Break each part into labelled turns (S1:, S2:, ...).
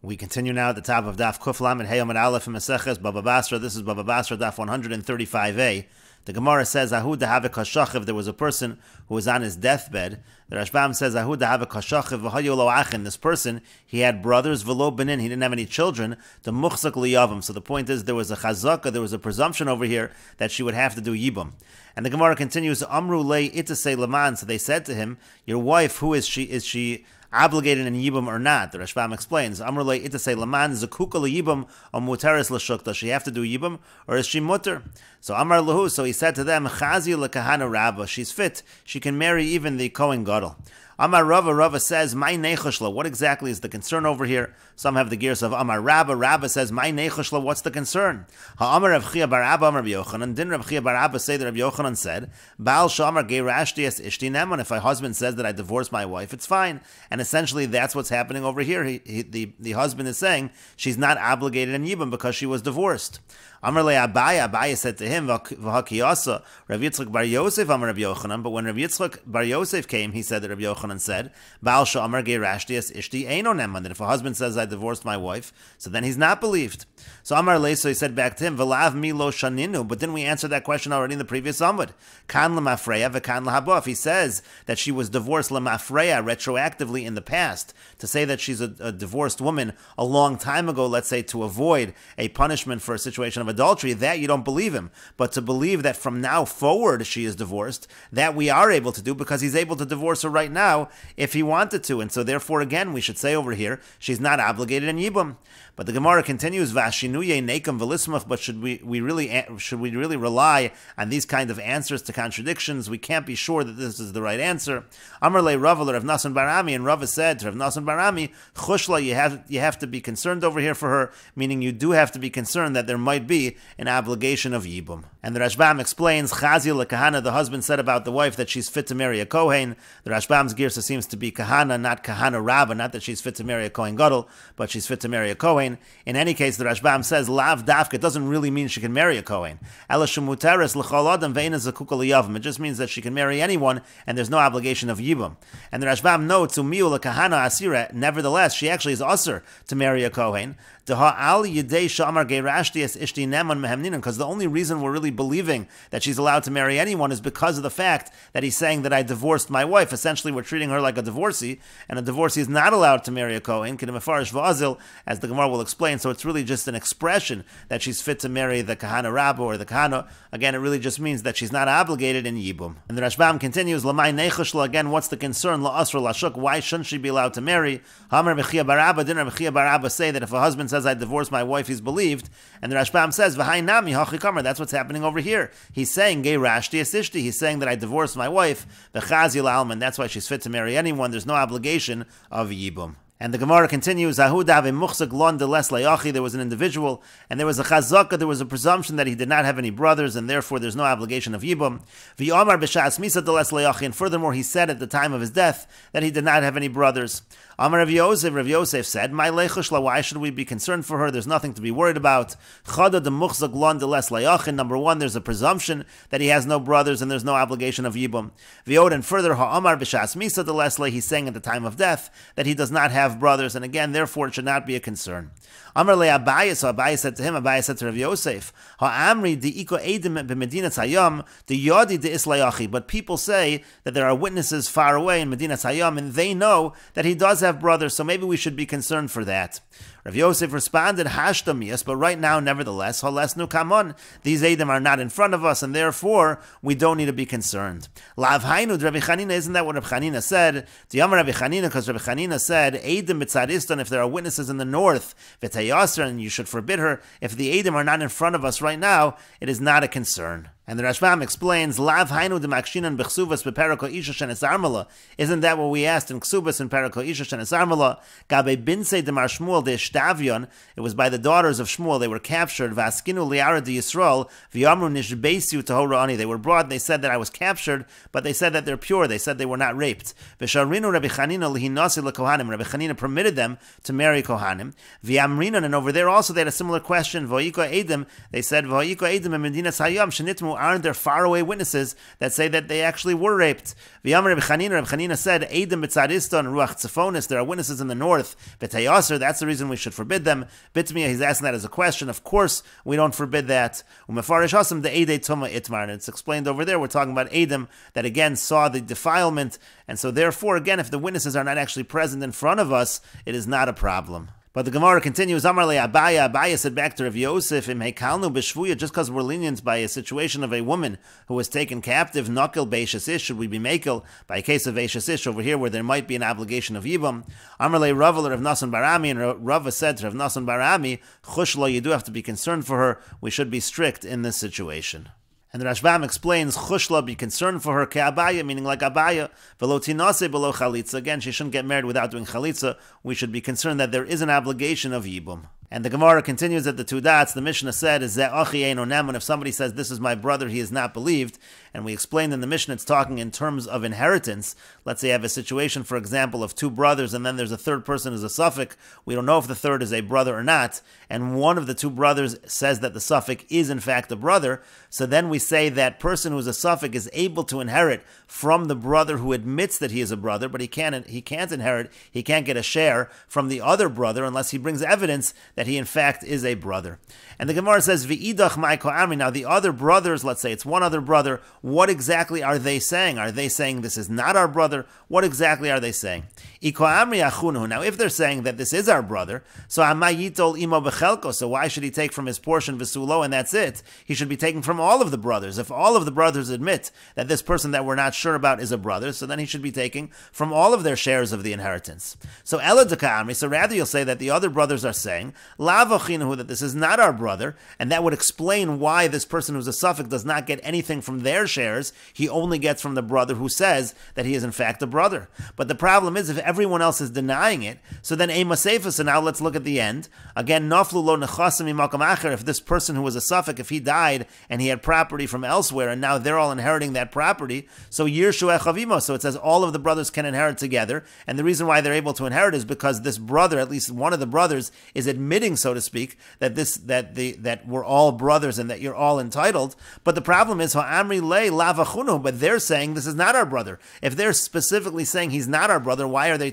S1: We continue now at the top of Daf Kuf Lamed Hey Amud Aleph in Meseches Bava Basra. This is Bava Basra Daf 135a. The Gemara says, Ahu dahave kashachiv, there was a person who was on his deathbed. The Rashbam says, Ahu dahave kashachiv v'hayu lo achin. This person, he had brothers, v'lo benin, he didn't have any children, the muchzak liyavim. So the point is, there was a chazaka, there was a presumption over here that she would have to do yibum. And the Gemara continues, Amru lei itasei laman. So they said to him, your wife, who is she? Is she obligated in yibum or not? The Rashbam explains, Amr le itasei laman zakuka liyibum or muteres l'shuk. Does she have to do yibum or is she mutter? So Amar lahu, so he said to them, Chazi lekahana rabba, she's fit, she can marry even the Kohen Gadol. Amar Rava, Rava says, my nechashla, what exactly is the concern over here? Some have the gears of Amar Rabba, Rabba says, my nechashla, what's the concern? Ha-Amar Rav Chia bar Abba, Amar Rav Yochanan, didn't Rav Chia bar Abba say that Rav Yochanan said, Baal Shamar geirashti es ishti neman, if my husband says that I divorced my wife, it's fine. And essentially that's what's happening over here. The husband is saying she's not obligated in Yibam because she was divorced. Amar le Abaya, Abaya said to him, V'hakiyasa, Rav Yitzchak bar Yosef, Amar Rav Yochanan, but when Rav Yitzchak bar Yosef came, he said that Rav Yochanan said, Baal Shamar geirashti es ishti eino neman, that if a husband says I divorced my wife, so then he's not believed. So Amar le, so he said back to him, V'lav mi lo shaninu, but didn't we answer that question already in the previous Amud? Kan lemafreya v'kan lehabah. If he says that she was divorced lemafreya retroactively in the past, to say that she's a divorced woman a long time ago, let's say to avoid a punishment for a situation of adultery, that you don't believe him. But to believe that from now forward she is divorced, that we are able to do because he's able to divorce her right now if he wanted to. And so therefore, again, we should say over here, she's not obligated in Yibum. But the Gemara continues, Vashinuye nekam v'lismach, but should we really rely on these kind of answers to contradictions? We can't be sure that this is the right answer. Amar le Rava Rav Nasan Barami, and Rava said to Rav Nasan Barami, Chushla, you have to be concerned over here for her, meaning you do have to be concerned that there might be an obligation of Yibum. And the Rashbam explains, Chazi lekahana, the husband said about the wife that she's fit to marry a Kohen. The Rashbam's girsa seems to be kahana, not kahana rabba, not that she's fit to marry a Kohen Gadol, but she's fit to marry a Kohen. In any case, the Rashbam says, Lav dafka, it doesn't really mean she can marry a Kohen. It just means that she can marry anyone, and there's no obligation of Yibum. And the Rashbam notes, nevertheless, she actually is usher to marry a Kohen. Because the only reason we're really believing that she's allowed to marry anyone is because of the fact that he's saying that I divorced my wife. Essentially, we're treating her like a divorcee, and a divorcee is not allowed to marry a Kohen, as the Gemara will explain. So it's really just an expression that she's fit to marry the Kahana Rabba or the Kahana. Again, it really just means that she's not obligated in Yibum. And the Rashbam continues, Lamai Nechashla, again, what's the concern? La Asra La Shuk, why shouldn't she be allowed to marry? Hamar Bechia Barabba, didn't Bechia Barabba say that if a husband says I divorced my wife, he's believed? And the Rashbam says, V'hai Nami Hachikamar, that's what's happening over here. He's saying, Gei Rashti Asishti, he's saying that I divorced my wife, V'chazi La'alman, that's why she's fit to marry anyone, there's no obligation of Yibum. And the Gemara continues, there was an individual, and there was a chazaka, there was a presumption that he did not have any brothers, and therefore there's no obligation of Yibum. And furthermore, he said at the time of his death that he did not have any brothers. Amar Rav Yosef said, my leichushla, why should we be concerned for her? There's nothing to be worried about. Number one, there's a presumption that he has no brothers, and there's no obligation of Yibum. And further, he's saying at the time of death that he does not have brothers, and again, therefore, it should not be a concern. Amar le Abaya, so Abaya said to him, Abaya said to Rav Yosef, Ha'amri di'iko edim b'medinat hayam, di'yodi de'islayachi, but people say that there are witnesses far away in Medinat Hayam, and they know that he does have brothers, so maybe we should be concerned for that. Rav Yosef responded, Hashtam, yes, but right now, nevertheless, Halesnu Kamon, these Edim are not in front of us, and therefore, we don't need to be concerned. Lav Hainu, Rabbi Chanina, isn't that what Rabbi Chanina said? Diyam Rabbi Chanina, because Rabbi Chanina said, Edim B'tzaristan, if there are witnesses in the north, V'tayasr, and you should forbid her, if the Edim are not in front of us right now, it is not a concern. And the Rashbam explains, Lav hainu de makshinan b'chsuvas b'periko isha shenes armala. Isn't that what we asked in Ksubas and Periko isha shenes armala? Gabe binse de mar Shmuel de Shtavion. It was by the daughters of Shmuel. They were captured. Vaskinu liara de Yisrael v'yamru nishbeisiu tahorani. They were brought. And they said that I was captured, but they said that they're pure. They said they were not raped. V'sharinu Rabbi Chanina lihinasi lekohanim. Rabbi Chanina permitted them to marry kohanim. V'yamrinan, and over there also they had a similar question. V'oyiko edim. They said v'oyiko edim in Medinas Hayam shenitmu aren't there faraway witnesses that say that they actually were raped? Reb Chanina said, Eidim b'tzadista and ruach tzifonis, there are witnesses in the north, b'tayaser, that's the reason we should forbid them. Bitmiya, he's asking that as a question. Of course, we don't forbid that. Umefarish hasam de eidei tuma itmar, and it's explained over there, we're talking about Eidim that again saw the defilement, and so therefore, again, if the witnesses are not actually present in front of us, it is not a problem. But the Gemara continues, Amar le Abaya, Abaya said back to Rav Yosef, Im hekalnu b'shvuya, just because we're lenient by a situation of a woman who was taken captive, Nokil be'eshes ish, should we be makel by a case of be'eshes ish over here where there might be an obligation of Yibam? Amar le Rava Rav Nasan Barami, and Rava said to Rav Nasan Barami, Chushla, you do have to be concerned for her, we should be strict in this situation. And the Rashbam explains, Chushla, be concerned for her, Abaya, meaning like Abaya, Velo tinase below Chalitza. Again, she shouldn't get married without doing Chalitza. We should be concerned that there is an obligation of Yibum. And the Gemara continues at the two dots. The Mishnah said, "Is that achi ein onem?" And if somebody says, "This is my brother," he is not believed. And we explained in the Mishnah, it's talking in terms of inheritance. Let's say you have a situation, for example, of two brothers, and then there's a third person who's a suffix. We don't know if the third is a brother or not. And one of the two brothers says that the suffix is in fact a brother. So then we say that person who's a suffix is able to inherit from the brother who admits that he is a brother, but he can't inherit. He can't get a share from the other brother unless he brings evidence that he in fact is a brother. And the Gemara says, V'idach ma'iko amri. Now the other brothers, let's say it's one other brother, what exactly are they saying? Are they saying this is not our brother? What exactly are they saying? Iko amri achunu. Now if they're saying that this is our brother, so amayitol imo bechelko, so why should he take from his portion v'sulo and that's it? He should be taking from all of the brothers. If all of the brothers admit that this person that we're not sure about is a brother, so then he should be taking from all of their shares of the inheritance. So eladaka amri, so rather you'll say that the other brothers are saying, that this is not our brother, and that would explain why this person who's a suffix does not get anything from their shares. He only gets from the brother who says that he is in fact a brother. But the problem is, if everyone else is denying it, so then a Masechet, so now let's look at the end. Again, naflu lo nechasim imakam acher, if this person who was a suffix, if he died and he had property from elsewhere, and now they're all inheriting that property, so yirshu echavimo, so it says all of the brothers can inherit together, and the reason why they're able to inherit is because this brother, at least one of the brothers, is admitting, so to speak, that we're all brothers and that you're all entitled. But the problem is, ha'amri le lavachunu, but they're saying this is not our brother. If they're specifically saying he's not our brother, why are they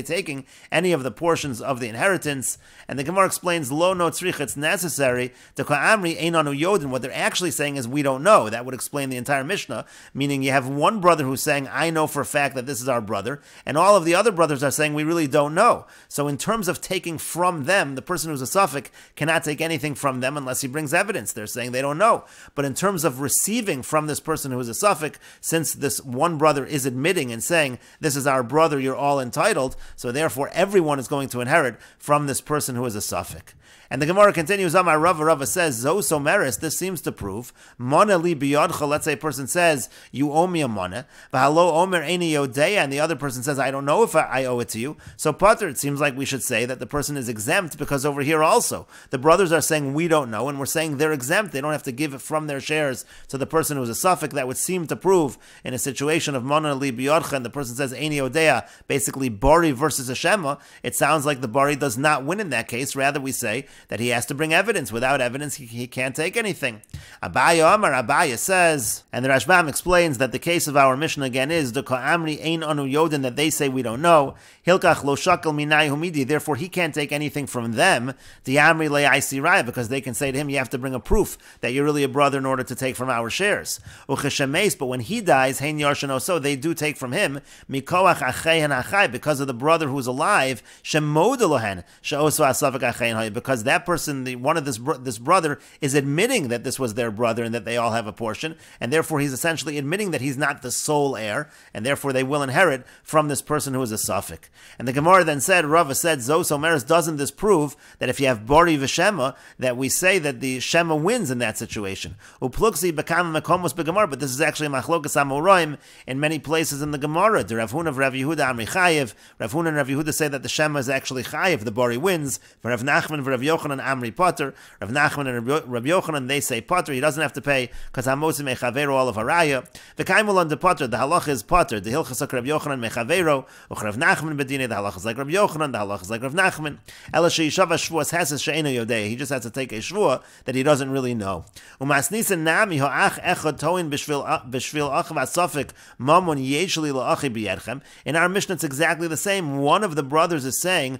S1: taking any of the portions of the inheritance? And the Gemara explains, lo no tzrich, it's necessary to ha'amri einanu yodin. What they're actually saying is we don't know. That would explain the entire Mishnah, meaning you have one brother who's saying I know for a fact that this is our brother, and all of the other brothers are saying we really don't know. So in terms of taking from them, the person who's a suffix cannot take anything from them unless he brings evidence. They're saying they don't know. But in terms of receiving from this person who is a suffix, since this one brother is admitting and saying, this is our brother, you're all entitled, so therefore everyone is going to inherit from this person who is a suffix. And the Gemara continues, Amar Rava says, Zo someris, this seems to prove, Mana li biyadcha, let's say a person says, you owe me a mana, v'halo omer eini yodeya, and the other person says, I don't know if I owe it to you. So Pater, it seems like we should say that the person is exempt, because over here also, the brothers are saying we don't know, and we're saying they're exempt, they don't have to give it from their shares to the person who's a suffix. That would seem to prove, in a situation of Mana li biyadcha, and the person says eini yodeya, basically Bari versus a Shema, it sounds like the Bari does not win in that case. Rather we say that he has to bring evidence. Without evidence, he can't take anything. Abaya says, and the Rashbam explains that the case of our Mishnah again is the Ka'amri ein anu yodin, that they say we don't know. Hilkach lo shakel minai humidi, therefore he can't take anything from them. Diamri le aisiraya, because they can say to him, you have to bring a proof that you're really a brother in order to take from our shares. Ucheshemes, but when he dies, hein yarshano, so they do take from him mikoach achei achai, because of the brother who's alive, shemodalohen sheosu asavik achei, because that person, one of this brother, is admitting that this was their brother and that they all have a portion, and therefore he's essentially admitting that he's not the sole heir, and therefore they will inherit from this person who is a suffix. And the Gemara then said, Rava said, Zos Omeres, doesn't this prove that if you have Bari v'Shema, that we say that the Shema wins in that situation? Upluksi bekam mekomos beGemara, but this is actually machlokas amoraim in many places in the Gemara. The Rav Huna of Rav Yehuda Amri Chayev. Rav Huna and Rav Yehuda say that the Shema is actually Chayev, the Bari wins. For Rav Nachman and Rav Yochanan Amri Potter. Rav Nachman and Rav Yochanan, they say Potter, he doesn't have to pay because Hamosim Mechaveiro all of Haraya. The Kaimul on the Potter, the halach is Potter. The Hilchas Rav Yochanan Mechaveiro, Rav Nachman Medina, the halach is like Rav Yochanan, the halach is like Rav Nachman. Ela sheishava shvuas heses she'ena yodei. He just has to take a shvua that he doesn't really know. Umasnisin nami ho'ach echad toin b'shvil achav asafik mamon yeshli la'achi b'yedchem. In our Mishnah, it's exactly the same. One of the brothers is saying,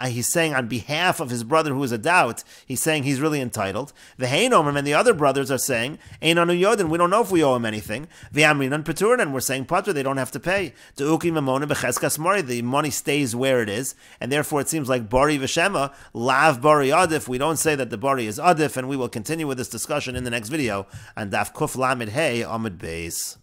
S1: he's saying on behalf of his brother who is a doubt, he's saying he's really entitled. V'heinomim, and the other brothers are saying, ein anu yodin, we don't know if we owe him anything. V'amrinan peturin, and we're saying patra, they don't have to pay. De'uki mamona b'cheskas mari, the money stays where it is, and therefore it seems like bari v'shema, lav bari adif. We don't say that the bari is adif, and we will continue with this discussion in the next video on Daf Kuf Lamed Hey Amud Beis.